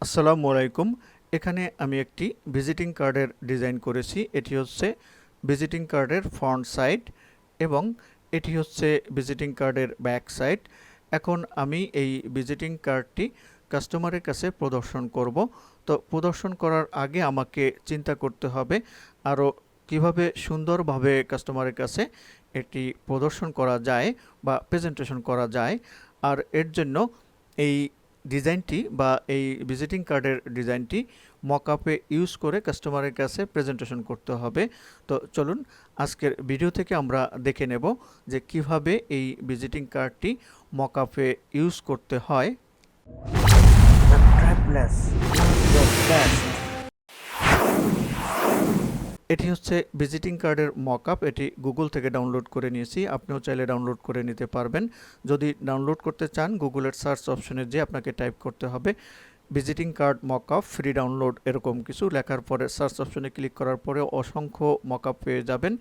আসসালামু আলাইকুম। এখানে আমি একটি ভিজিটিং কার্ডের ডিজাইন করেছি। এটি হচ্ছে ভিজিটিং কার্ডের ফ্রন্ট সাইড এবং এটি হচ্ছে ভিজিটিং কার্ডের ব্যাক সাইড। এখন আমি এই ভিজিটিং কার্ডটি কাস্টমারের কাছে প্রদর্শন করব। তো প্রদর্শন করার আগে আমাকে চিন্তা করতে হবে আরও কিভাবে সুন্দরভাবে কাস্টমারের কাছে এটি প্রদর্শন করা যায় বা প্রেজেন্টেশন করা যায়। আর এর জন্য এই ডিজাইনটি বা এই ভিজিটিং কার্ডের ডিজাইনটি মকআপে ইউজ করে কাস্টমারের কাছে প্রেজেন্টেশন করতে হবে। তো চলুন আজকের ভিডিও থেকে আমরা দেখে নেব যে কিভাবে এই ভিজিটিং কার্ডটি মকআপে ইউজ করতে হয়। Trifles, the best. এটি হচ্ছে ভিজিটিং কার্ডের মকআপ। এটি গুগল থেকে ডাউনলোড করে নিয়েছি, আপনিও চাইলে ডাউনলোড করে নিতে পারবেন। যদি ডাউনলোড করতে চান গুগলের সার্চ অপশনে যে আপনাকে টাইপ করতে হবে visiting card mockup free download, এরকম কিছু লেখার পরে সার্চ অপশনে ক্লিক করার পরে অসংখ্য মকআপ পেয়ে যাবেন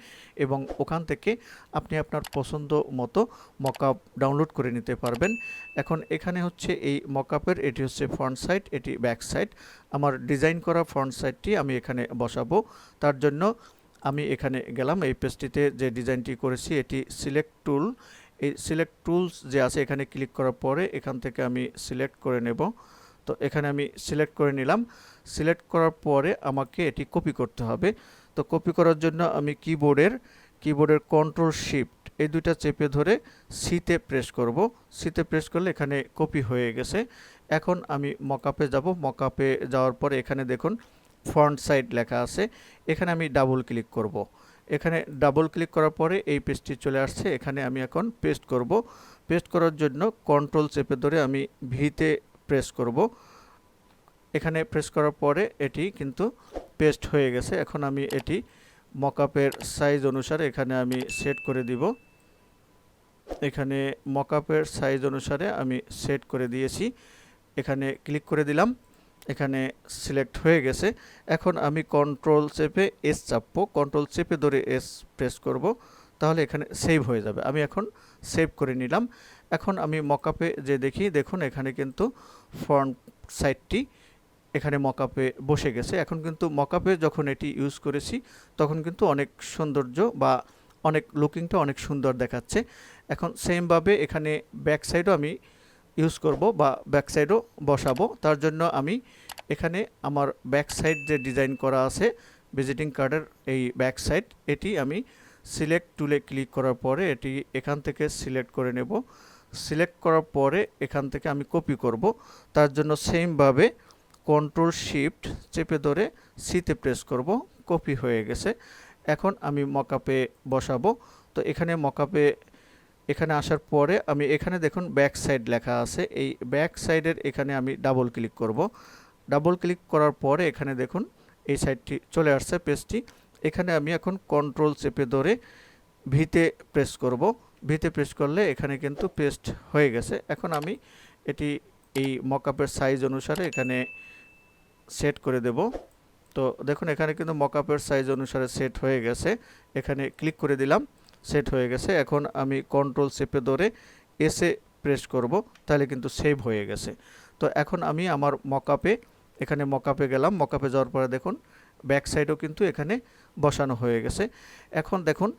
এবং ওখান থেকে আপনি আপনার পছন্দ মতো মকআপ ডাউনলোড করে নিতে পারবেন। এখন এখানে হচ্ছে এই মকআপের এটি হচ্ছে ফ্রন্ট সাইড, এটি ব্যাক সাইড। আমার ডিজাইন করা ফ্রন্ট সাইডটি আমি এখানে বসাবো। তার জন্য আমি এখানে গেলাম, এই পেজটিতে যে ডিজাইনটি করেছি এটি সিলেক্ট টুল, এই সিলেক্ট টুলস যে আছে এখানে ক্লিক করার পরে এখান থেকে আমি সিলেক্ট করে নেব। তো এখানে আমি সিলেক্ট করে নিলাম। সিলেক্ট করার পরে আমাকে এটি কপি করতে হবে। তো কপি করার জন্য আমি কিবোর্ডের কন্ট্রোল শিফট এই দুইটা চেপে ধরে সিতে প্রেস করব। সিতে প্রেস করলে এখানে কপি হয়ে গেছে। এখন আমি মকআপে যাব। মকআপে যাওয়ার পরে এখানে দেখুন ফ্রন্ট সাইড লেখা আছে, এখানে আমি ডাবল ক্লিক করব। এখানে ডাবল ক্লিক করার পরে এই পেজটি চলে আসছে। এখানে আমি এখন পেস্ট করব। পেস্ট করার জন্য কন্ট্রোল চেপে ধরে আমি ভিতে প্রেস করব। এখানে প্রেস করার পরে এটি কিন্তু পেস্ট হয়ে গেছে। এখন আমি এটি মকআপের সাইজ অনুসারে এখানে আমি সেট করে দিব। এখানে মকআপের সাইজ অনুসারে আমি সেট করে দিয়েছি। এখানে ক্লিক করে দিলাম, এখানে সিলেক্ট হয়ে গেছে। এখন আমি কন্ট্রোল চেপে এস চাপবো, কন্ট্রোল চেপে ধরে এস প্রেস করব, তাহলে এখানে সেভ হয়ে যাবে। আমি এখন সেভ করে নিলাম। এখন আমি মকআপে যে দেখি, দেখুন এখানে কিন্তু ফ্রন্ট সাইডটি এখানে মকআপে বসে গেছে। এখন কিন্তু মকআপে যখন এটি ইউজ করেছি তখন কিন্তু অনেক সৌন্দর্য বা অনেক লুকিংটা অনেক সুন্দর দেখাচ্ছে। এখন সেমভাবে এখানে ব্যাক সাইডও আমি ইউজ করব বা ব্যাক সাইডও বসাবো। তার জন্য আমি এখানে আমার ব্যাক সাইড যে ডিজাইন করা আছে ভিজিটিং কার্ডের এই ব্যাক সাইড, এটি আমি সিলেক্ট টুলে ক্লিক করার পরে এটি এখান থেকে সিলেক্ট করে নেব। সিলেক্ট করার পরে এখান থেকে আমি কপি করব। তার জন্য সেমভাবে কন্ট্রোল শিফট চেপে ধরে সিতে প্রেস করব, কপি হয়ে গেছে। এখন আমি মকআপে বসাবো। তো এখানে মকআপে এখানে আসার পরে আমি এখানে দেখুন ব্যাক সাইড লেখা আছে, এই ব্যাক সাইডের এখানে আমি ডাবল ক্লিক করব। ডাবল ক্লিক করার পরে এখানে দেখুন এই সাইডটি চলে আসছে পেজটি। এখানে আমি এখন কন্ট্রোল চেপে ধরে ভিতে প্রেস করব। ভিতে প্রেস করলে এখানে কিন্তু পেস্ট হয়ে গেছে। এখন আমি এটি এই মকআপের সাইজ অনুসারে এখানে সেট করে দেব। তো দেখুন এখানে কিন্তু মকআপের সাইজ অনুসারে সেট হয়ে গেছে। এখানে ক্লিক করে দিলাম, সেট হয়ে গেছে। এখন আমি কন্ট্রোল চেপে ধরে এসে প্রেস করব, তাহলে কিন্তু সেভ হয়ে গেছে। তো এখন আমি আমার মকআপে এখানে মকআপে গেলাম। মকআপে যাওয়ার পরে দেখুন ব্যাক সাইডও কিন্তু এখানে বসানো হয়ে গেছে। এখন দেখুন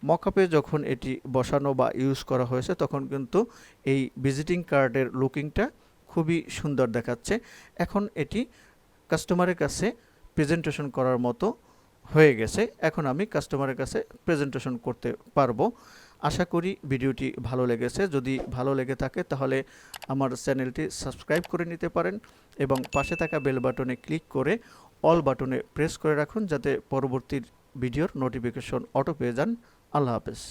মকআপে যখন এটি বসানো বা ইউজ করা হয়েছে তখন কিন্তু এই ভিজিটিং কার্ডের লুকিংটা খুবই সুন্দর দেখাচ্ছে। এখন এটি কাস্টমারের কাছে প্রেজেন্টেশন করার মতো হয়ে গেছে। এখন আমি কাস্টমারের কাছে প্রেজেন্টেশন করতে পারবো। আশা করি ভিডিওটি ভালো লেগেছে। যদি ভালো লেগে থাকে তাহলে আমার চ্যানেলটি সাবস্ক্রাইব করে নিতে পারেন এবং পাশে থাকা বেল বাটনে ক্লিক করে অল বাটনে প্রেস করে রাখুন যাতে পরবর্তী ভিডিওর নোটিফিকেশন অটো পেয়ে যান। আল্লাহ হাফেজ।